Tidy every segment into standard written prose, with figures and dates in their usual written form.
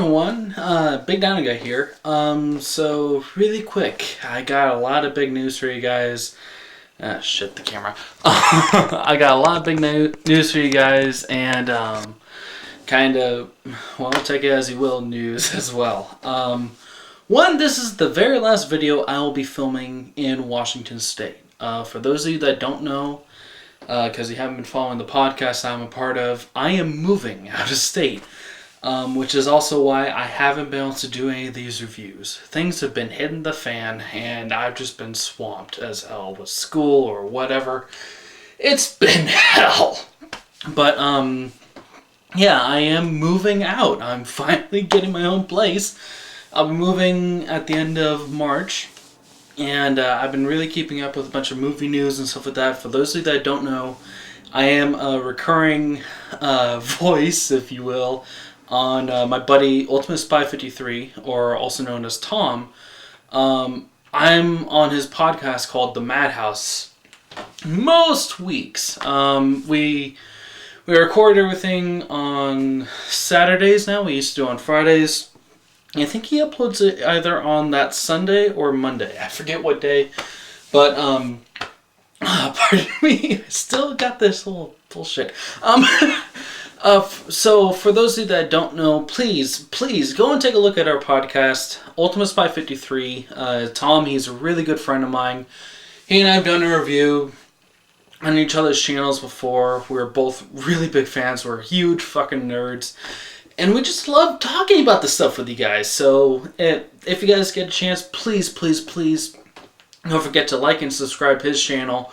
everyone, Big Dino Guy here. So really quick, I got a lot of big news for you guys. Shit, the camera. I got a lot of big news for you guys, and kind of, well, take it as you will, news as well. One, this is the very last video I will be filming in Washington State. For those of you that don't know, because you haven't been following the podcast I'm a part of, I am moving out of state. Which is also why I haven't been able to do any of these reviews. Things have been hitting the fan, and I've just been swamped as hell with school or whatever. It's been hell. But, yeah, I am moving out. I'm finally getting my own place. I'll be moving at the end of March, and I've been really keeping up with a bunch of movie news and stuff like that. For those of you that don't know, I am a recurring voice, if you will, on my buddy Ultimate Spy 53, or also known as Tom. I'm on his podcast called The Madhouse most weeks. We record everything on Saturdays now. We used to do it on Fridays. I think he uploads it either on that Sunday or Monday. I forget what day. But, pardon me, I still got this whole bullshit. So for those of you that don't know, please go and take a look at our podcast, Ultimate Spy 53. Tom, he's a really good friend of mine. He and I have done a review on each other's channels before. We're both really big fans. We're huge fucking nerds. And we just love talking about this stuff with you guys. So if you guys get a chance, please don't forget to like and subscribe his channel.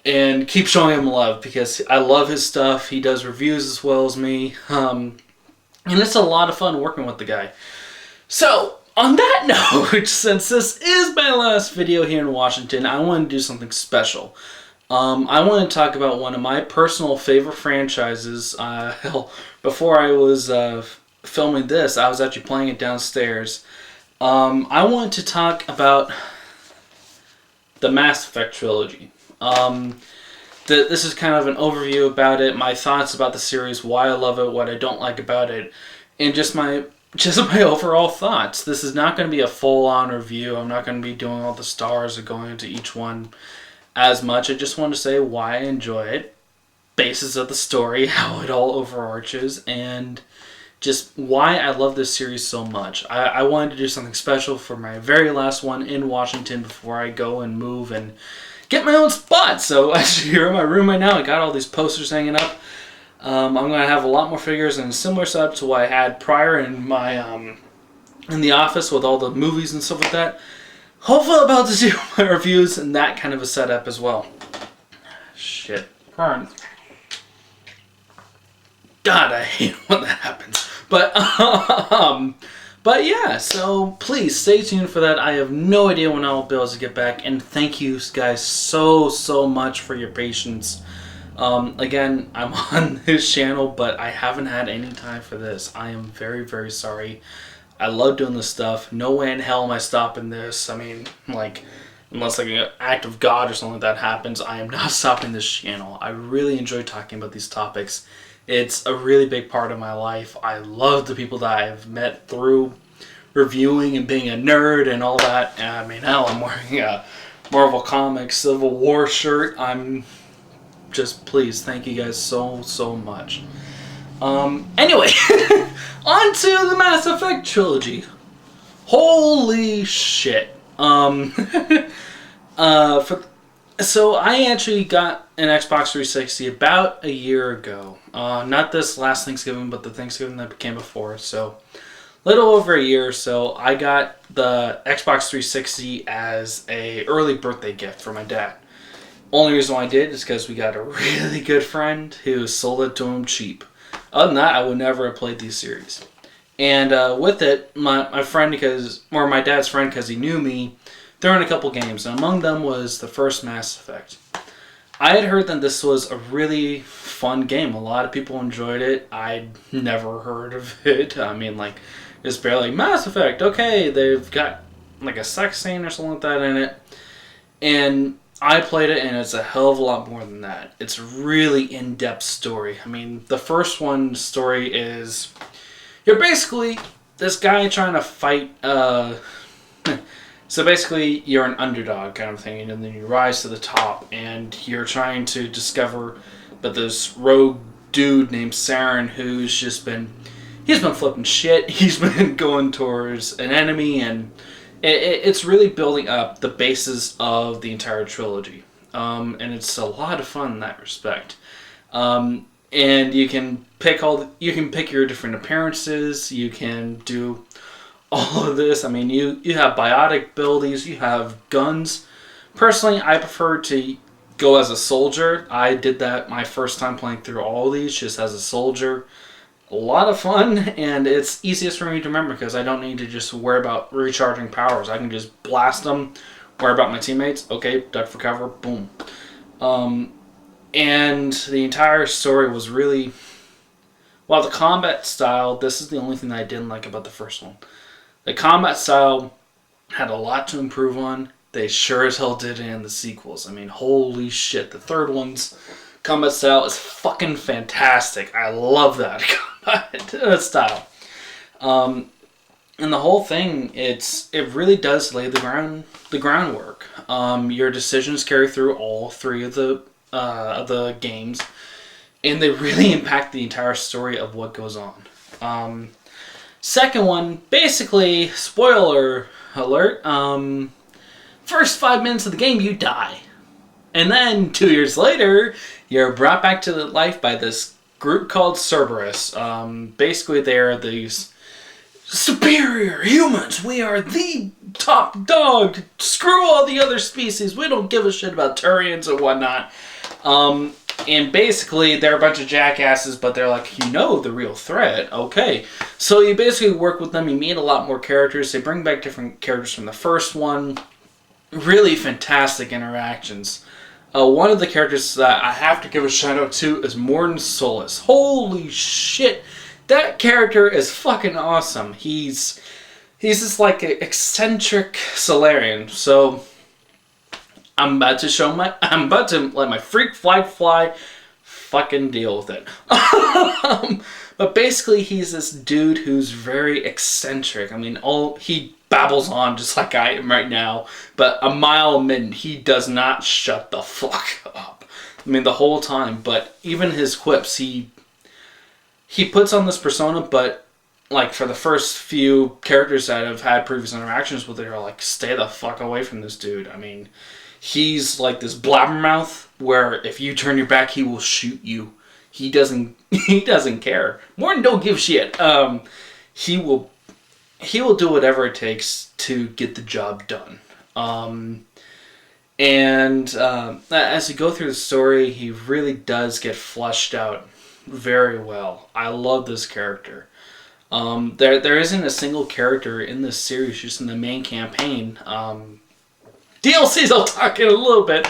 And keep showing him love, because I love his stuff. He does reviews as well as me. And it's a lot of fun working with the guy. So, on that note, since this is my last video here in Washington, I want to do something special. I want to talk about one of my personal favorite franchises. Before I was filming this, I was actually playing it downstairs. I want to talk about the Mass Effect Trilogy. This is kind of an overview about it, my thoughts about the series, why I love it, what I don't like about it, and just my overall thoughts. This is not going to be a full-on review. I'm not going to be doing all the stars or going into each one as much. I just want to say why I enjoy it, basis of the story, how it all overarches, and just why I love this series so much. I wanted to do something special for my very last one in Washington before I go and move and get my own spot. So as you're in my room right now, I got all these posters hanging up. I'm going to have a lot more figures and a similar setup to what I had prior in my in the office with all the movies and stuff like that. Hopefully I'm about to do my reviews and that kind of a setup as well. Shit. God, I hate when that happens. But yeah, so please stay tuned for that. I have no idea when I will be able to get back, and thank you guys so much for your patience. Again, I'm on his channel, but I haven't had any time for this. I am very sorry. I love doing this stuff. No way in hell am I stopping this. I mean, like, unless like an act of God or something like that happens, I am not stopping this channel. I really enjoy talking about these topics. It's a really big part of my life. I love the people that I've met through reviewing and being a nerd and all that. And I mean, hell, I'm wearing a Marvel Comics Civil War shirt. I'm just, please, thank you guys so much. Anyway, on to the Mass Effect Trilogy. Holy shit. So I actually got an Xbox 360 about a year ago. Not this last Thanksgiving, but the Thanksgiving that came before. So a little over a year or so. I got the Xbox 360 as a early birthday gift for my dad. Only reason why I did is because we got a really good friend who sold it to him cheap. Other than that, I would never have played these series. And with it, my friend, my dad's friend, because he knew me, threw in a couple games, and among them was the first Mass Effect. I had heard that this was a really fun game. A lot of people enjoyed it. I'd never heard of it. I mean, like, it's barely Mass Effect. Okay, they've got like a sex scene or something like that in it. And I played it, and it's a hell of a lot more than that. It's a really in-depth story. I mean, the first one story is, you're basically this guy trying to fight. So basically, you're an underdog kind of thing, and then you rise to the top, and you're trying to discover. But this rogue dude named Saren, he's been flipping shit. He's been going towards an enemy, and it's really building up the basis of the entire trilogy. And it's a lot of fun in that respect. And you can pick your different appearances. You can do all of this. I mean, you have biotic abilities. You have guns. Personally, I prefer to go as a soldier. I did that my first time playing through all of these, just as a soldier. A lot of fun, and it's easiest for me to remember because I don't need to just worry about recharging powers. I can just blast them, worry about my teammates. Okay, duck for cover, boom. And the entire story was really... While the combat style, this is the only thing that I didn't like about the first one. The combat style had a lot to improve on. They sure as hell did it in the sequels. I mean, holy shit. The third one's combat style is fucking fantastic. I love that combat style. And the whole thing, it really does lay the groundwork. Your decisions carry through all three of the games, and they really impact the entire story of what goes on. Second one, basically, spoiler alert, first 5 minutes of the game, you die. And then 2 years later, you're brought back to life by this group called Cerberus. Basically, they are these superior humans. We are the top dog. Screw all the other species. We don't give a shit about Turians and whatnot. And basically, they're a bunch of jackasses, but they're like, the real threat. Okay. So you basically work with them. You meet a lot more characters. They bring back different characters from the first one. Really fantastic interactions. One of the characters that I have to give a shout out to is Morton Solus. Holy shit. That character is fucking awesome. He's this like eccentric Solarian. So I'm about to let my freak fly fucking deal with it. But basically he's this dude who's very eccentric. I mean, he babbles on just like I am right now, but a mile a minute, he does not shut the fuck up. I mean, the whole time, but even his quips, he puts on this persona, but like for the first few characters that have had previous interactions with it are like, stay the fuck away from this dude. I mean, he's like this blabbermouth where if you turn your back, he will shoot you. He doesn't care. Morton don't give shit. He will do whatever it takes to get the job done. As you go through the story, he really does get fleshed out very well. I love this character. There isn't a single character in this series, just in the main campaign. DLCs I'll talk in a little bit.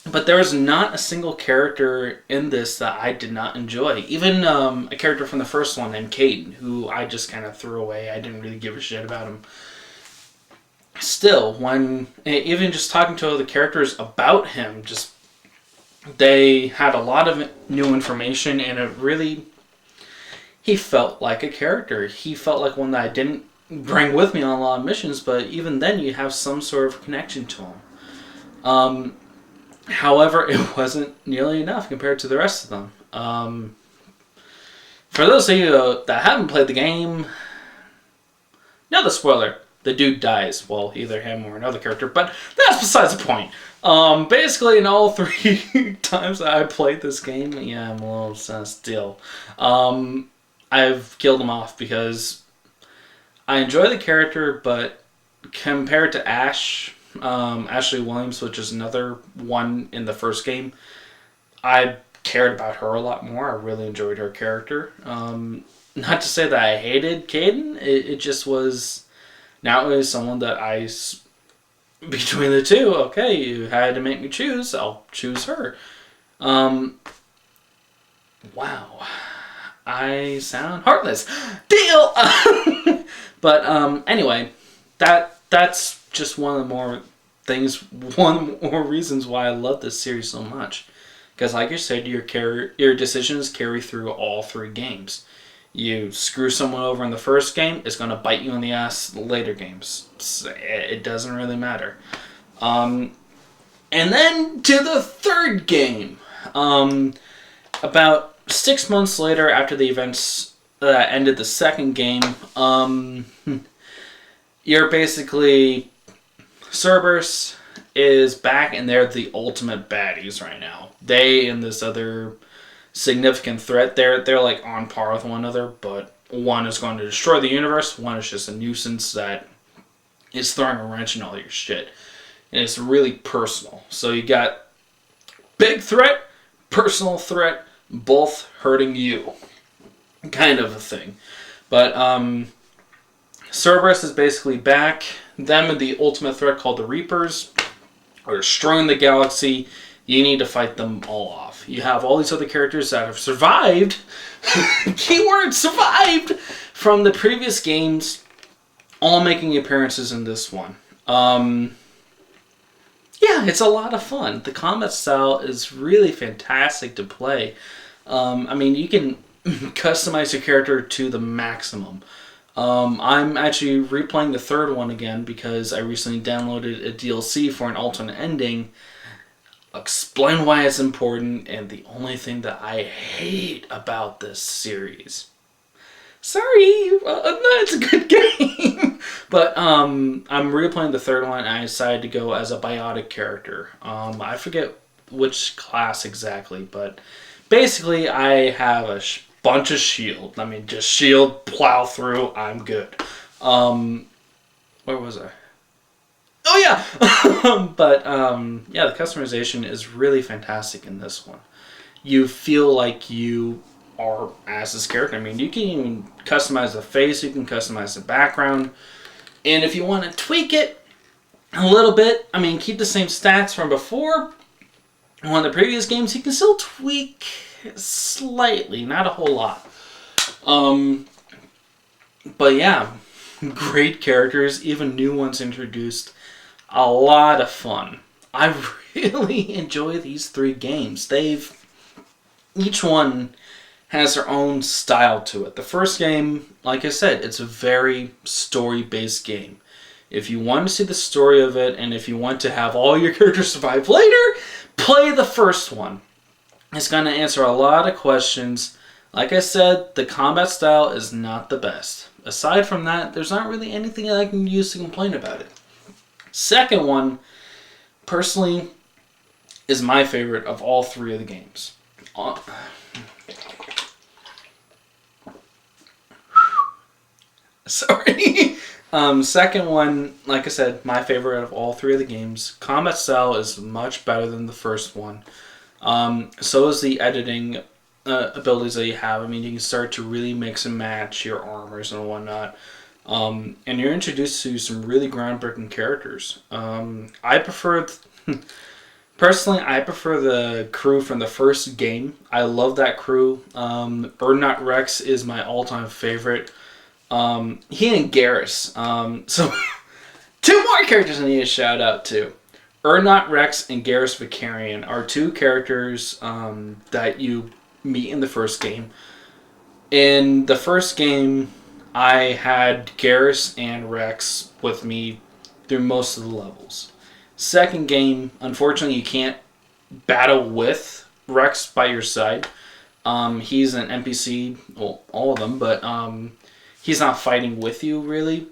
But there is not a single character in this that I did not enjoy. Even a character from the first one named Caden, who I just kind of threw away. I didn't really give a shit about him. Still, even just talking to other characters about him, they had a lot of new information, and he felt like a character. He felt like one that I didn't bring with me on a lot of missions, but even then you have some sort of connection to him. However, it wasn't nearly enough compared to the rest of them. For those of you that haven't played the game, the spoiler. The dude dies. Well, either him or another character, but that's besides the point. Basically, in all 3 times that I played this game, I'm a little still. I've killed him off because I enjoy the character, but compared to Ashley Williams, which is another one in the first game, I cared about her a lot more. I really enjoyed her character. Not to say that I hated Caden, it just was... Now it is someone that between the two, okay, you had to make me choose, I'll choose her. Wow. I sound heartless. Deal! But anyway, that's just one more reasons why I love this series so much. Because like you said, your decisions carry through all 3 games. You screw someone over in the first game, it's going to bite you in the ass later games. It doesn't really matter. And then to the third game. About 6 months later, after the events that ended the second game, you're basically... Cerberus is back, and they're the ultimate baddies right now. They and this other significant threat, they're like on par with one another, but one is going to destroy the universe, one is just a nuisance that is throwing a wrench in all your shit. And it's really personal. So you got big threat, personal threat, both hurting you. Kind of a thing. But Cerberus is basically back. Them and the ultimate threat called the Reapers are destroying the galaxy. You need to fight them all off. You have all these other characters that have survived, keyword survived, from the previous games, all making appearances in this one. Yeah, it's a lot of fun. The combat style is really fantastic to play. I mean, you can customize your character to the maximum. I'm actually replaying the third one again because I recently downloaded a DLC for an alternate ending. Explain why it's important, and the only thing that I hate about this series. Sorry, no, it's a good game. But I'm replaying the third one, and I decided to go as a biotic character. I forget which class exactly, but basically I have a bunch of shield. I mean, just shield, plow through, I'm good. Where was I? Oh yeah! But yeah, the customization is really fantastic in this one. You feel like you are as this character. I mean, you can even customize the face, you can customize the background, and if you want to tweak it a little bit, I mean, keep the same stats from before, one of the previous games, you can still tweak slightly, not a whole lot. But yeah, great characters, even new ones introduced. A lot of fun. I really enjoy these three games. Each one has their own style to it. The first game, like I said, it's a very story-based game. If you want to see the story of it, and if you want to have all your characters survive later, play the first one. It's going to answer a lot of questions. Like I said, the combat style is not the best. Aside from that, there's not really anything I can use to complain about it. Second one, personally, is my favorite of all three of the games. Sorry. Second one, like I said, my favorite of all three of the games. Combat style is much better than the first one. So is the editing abilities that you have. I mean, you can start to really mix and match your armors and whatnot. And you're introduced to some really groundbreaking characters. Personally, I prefer the crew from the first game. I love that crew. Urdnot Rex is my all-time favorite. He and Garrus. So, two more characters I need to shout out to. Urdnot Rex and Garrus Vicarian are two characters that you meet in the first game. In the first game, I had Garrus and Rex with me through most of the levels. Second game, unfortunately, you can't battle with Rex by your side. He's an NPC, well, all of them, but he's not fighting with you, really.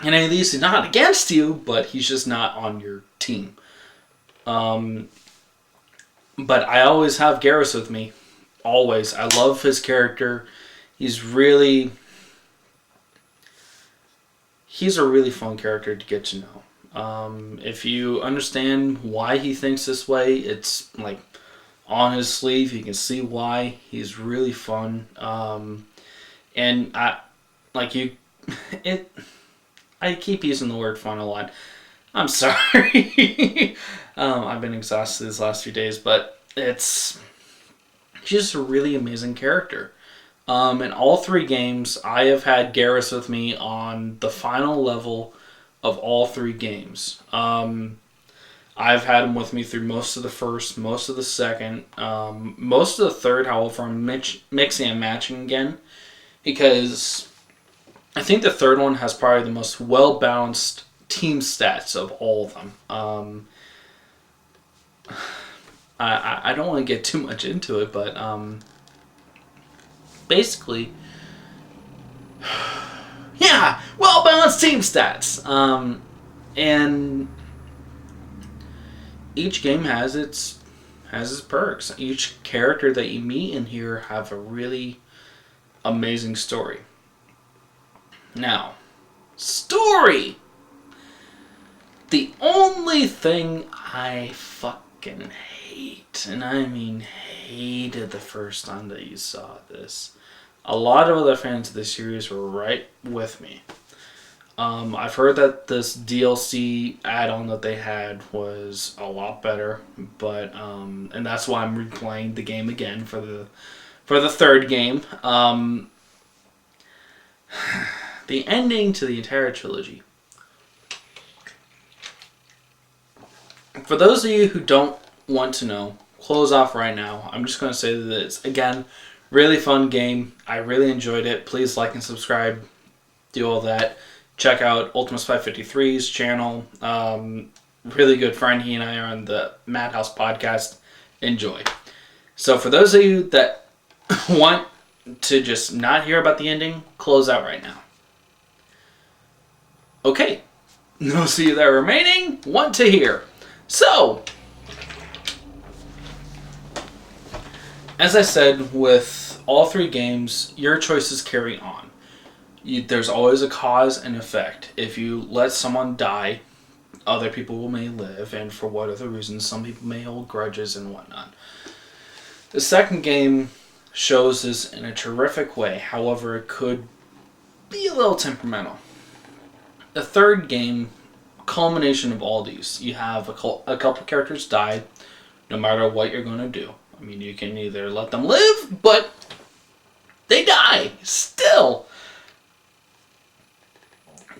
And at least he's not against you, but he's just not on your team. But I always have Garrus with me. Always. I love his character. He's a really fun character to get to know. If you understand why he thinks this way, it's like on his sleeve. You can see why. He's really fun. And I keep using the word fun a lot. I'm sorry. I've been exhausted these last few days, but it's just a really amazing character. In all three games, I have had Garrus with me on the final level of all three games. I've had him with me through most of the first, most of the second, most of the third, however, I'm mixing and matching again. because I think the third one has probably the most well-balanced team stats of all of them. I don't want to get too much into it, but basically, yeah, well-balanced team stats. And each game has its perks. Each character that you meet in here have a really amazing story. Now, story! The only thing I fucking hate, and I mean hated the first time that you saw this. A lot of other fans of the series were right with me. I've heard that this DLC add-on that they had was a lot better, but and that's why I'm replaying the game again for the third game. The ending to the entire trilogy. For those of you who don't want to know, close off right now. I'm just going to say that it's, again, really fun game. I really enjoyed it. Please like and subscribe. Do all that. Check out Ultimate Spy 53's channel. Really good friend. He and I are on the Madhouse podcast. Enjoy. So for those of you that want to just not hear about the ending, close out right now. Okay. Those of you that are remaining want to hear. So, as I said, with all three games, your choices carry on. There's always a cause and effect. If you let someone die, other people may live, and for what other reasons, some people may hold grudges and whatnot. The second game shows this in a terrific way. However, it could be a little temperamental. The third game, culmination of all these, you have a couple characters die, no matter what you're going to do. I mean, you can either let them live, but they die still.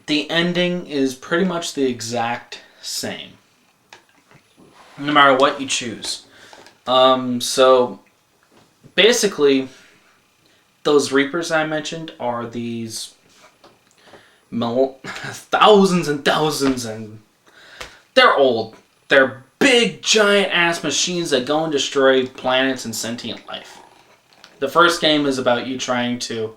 The ending is pretty much the exact same, no matter what you choose. So basically, those Reapers I mentioned are these thousands and thousands, and they're old. They're big, giant-ass machines that go and destroy planets and sentient life. The first game is about you trying to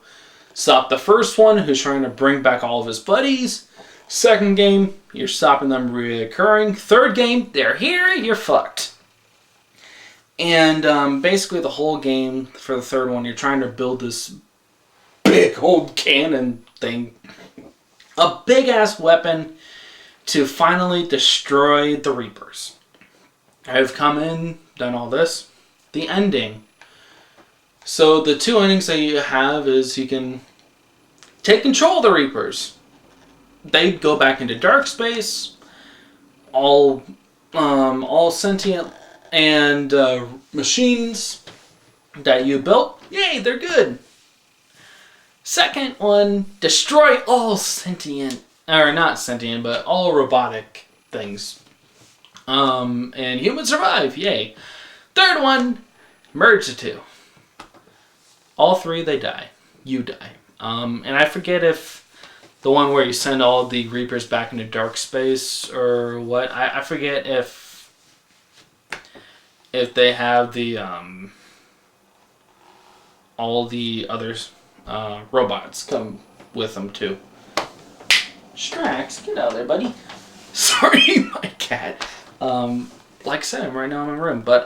stop the first one, who's trying to bring back all of his buddies. Second game, you're stopping them reoccurring. Third game, they're here, you're fucked. And basically the whole game, for the third one, you're trying to build this big old cannon thing. A big-ass weapon to finally destroy the Reapers. I've come in, done all this. The ending. So the two endings that you have is you can take control of the Reapers. They go back into dark space. All sentient and machines that you built. Yay, they're good. Second one, destroy all sentient, or not sentient, but all robotic things. And humans survive, yay. Third one, merge the two. All three, they die. You die. And I forget if the one where you send all the Reapers back into dark space or what. I forget if they have the all the others robots come with them too. Strax, get out of there, buddy. Sorry, my cat. Like I said, I'm right now in my room, but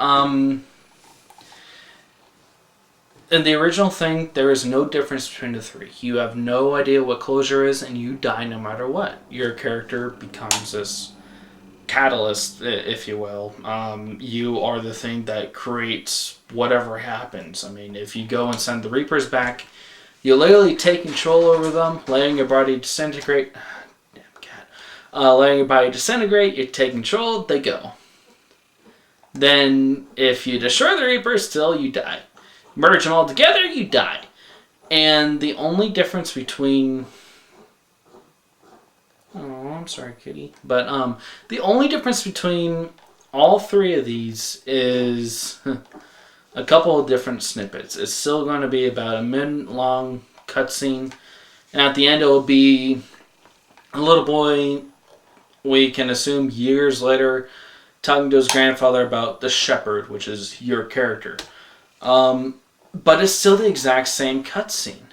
in the original thing, there is no difference between the three. You have no idea what closure is, and you die no matter what. Your character becomes this catalyst, if you will. You are the thing that creates whatever happens. I mean, if you go and send the Reapers back, you literally take control over them, letting your body disintegrate. Damn cat. Letting your body disintegrate, you take control, they go. Then, if you destroy the Reapers, still you die. Merge them all together, you die. And the only difference between... Oh, I'm sorry, kitty. But the only difference between all three of these is a couple of different snippets. It's still going to be about a minute-long cutscene. And at the end, it will be a little boy, we can assume years later, talking to his grandfather about the shepherd, which is your character. But it's still the exact same cutscene.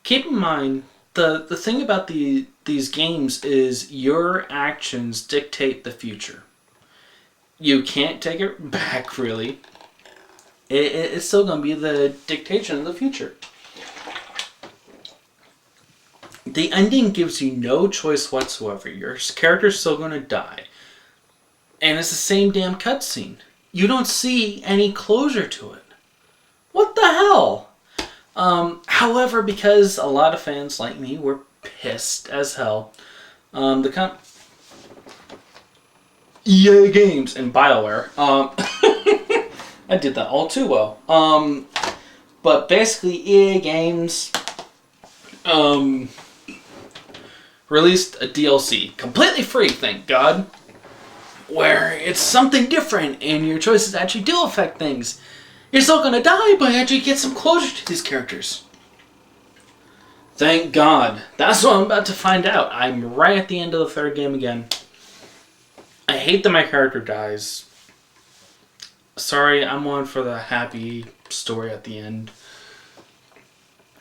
Keep in mind, the thing about these games is your actions dictate the future. You can't take it back, really. It's still going to be the dictation of the future. The ending gives you no choice whatsoever. Your character's still going to die. And it's the same damn cutscene. You don't see any closure to it. What the hell? However, because a lot of fans like me were pissed as hell, EA Games and BioWare, I did that all too well. But basically, EA Games released a DLC, completely free, thank God, where it's something different and your choices actually do affect things. You're still gonna die, but actually get some closure to these characters. Thank God. That's what I'm about to find out. I'm right at the end of the third game again. I hate that my character dies. Sorry, I'm one for the happy story at the end.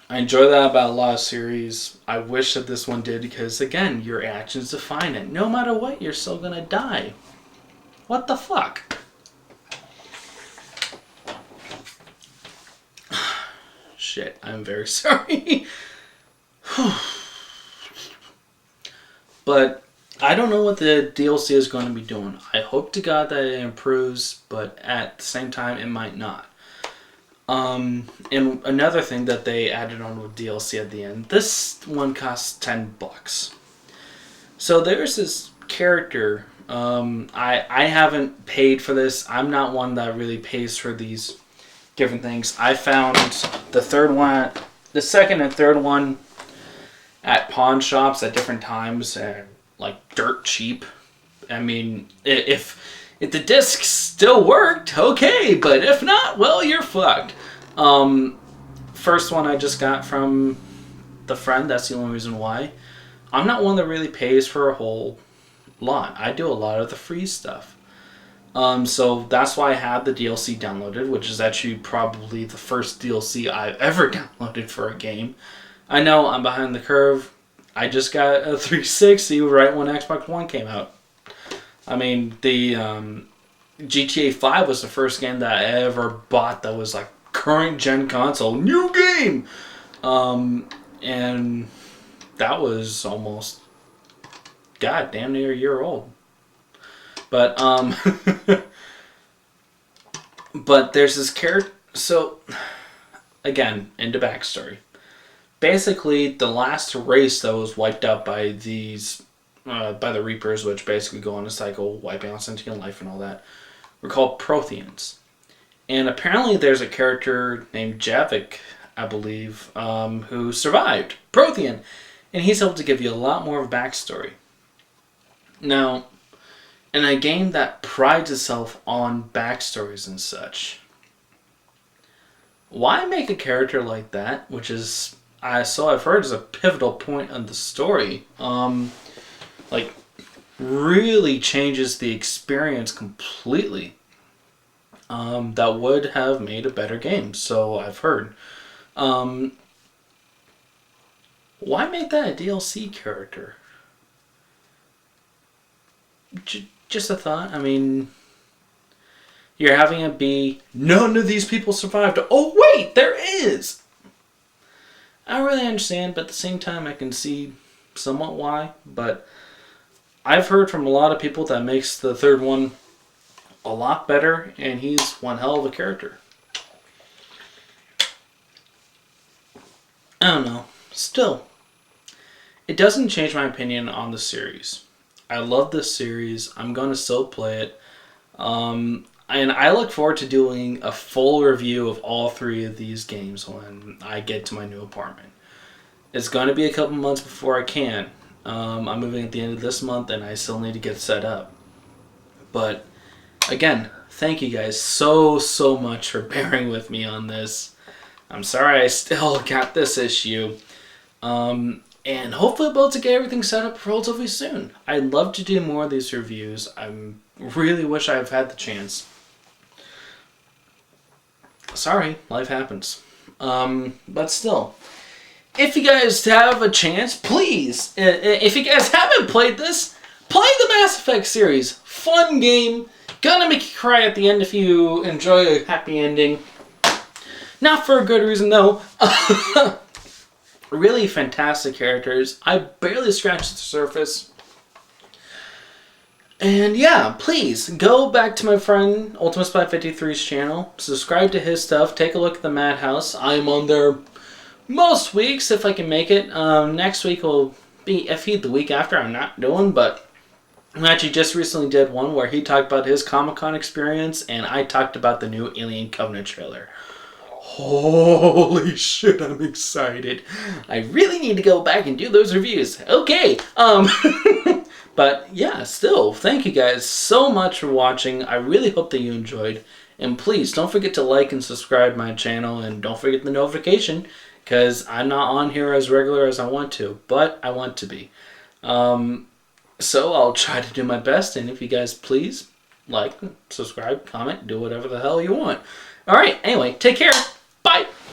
I enjoy that about a lot of series. I wish that this one did because, again, your actions define it. No matter what, you're still gonna die. What the fuck? Shit, I'm very sorry. But I don't know what the DLC is going to be doing. I hope to God that it improves, but at the same time, it might not. And another thing that they added on with DLC at the end, this one costs $10. So there's this character. I haven't paid for this. I'm not one that really pays for these different things. I found the second and third one at pawn shops at different times and like dirt cheap. I mean, if the disc still worked, okay, but if not, well, you're fucked. First one I just got from the friend. That's the only reason why. I'm not one that really pays for a whole lot. I do a lot of the free stuff. So that's why I had the DLC downloaded, which is actually probably the first DLC I've ever downloaded for a game. I know I'm behind the curve. I just got a 360 right when Xbox One came out. I mean, the GTA 5 was the first game that I ever bought that was like current gen console, new game! And that was almost, god, damn near a year old. But, but there's this character, so, again, into backstory. Basically, the last race that was wiped out by these, by the Reapers, which basically go on a cycle, wiping out sentient life and all that, were called Protheans. And apparently there's a character named Javik, I believe, who survived, Prothean. And he's able to give you a lot more of a backstory. Now, in a game that prides itself on backstories and such, why make a character like that, which is, so I've heard, is a pivotal point in the story, like, really changes the experience completely, that would have made a better game, so I've heard. Why make that a DLC character? Just a thought. I mean, you're having it be, none of these people survived. Oh, wait, there is! I don't really understand, but at the same time, I can see somewhat why. But I've heard from a lot of people that makes the third one a lot better, and he's one hell of a character. I don't know. Still, it doesn't change my opinion on the series. I love this series. I'm going to still play it. And I look forward to doing a full review of all three of these games when I get to my new apartment. It's going to be a couple months before I can. I'm moving at the end of this month and I still need to get set up. But again, thank you guys so much for bearing with me on this. I'm sorry I still got this issue. And hopefully I'll be able to get everything set up relatively soon. I'd love to do more of these reviews. I really wish I've had the chance. Sorry, life happens. But still, if you guys have a chance, please, if you guys haven't played this, play the Mass Effect series. Fun game. Gonna make you cry at the end if you enjoy a happy ending. Not for a good reason, though. Really fantastic characters. I barely scratched the surface. And yeah, please go back to my friend Ultimate Spy 53's channel. Subscribe to his stuff. Take a look at the Madhouse. I'm on there most weeks if I can make it. Next week will be iffy. The week after I'm not doing, but I actually just recently did one where he talked about his Comic-Con experience and I talked about the new Alien Covenant trailer. Holy shit, I'm excited. I really need to go back and do those reviews. Okay. But yeah, still, thank you guys so much for watching. I really hope that you enjoyed. And please, don't forget to like and subscribe my channel. And don't forget the notification, because I'm not on here as regular as I want to. But I want to be. So I'll try to do my best. And if you guys please, like, subscribe, comment, do whatever the hell you want. Alright, anyway, take care.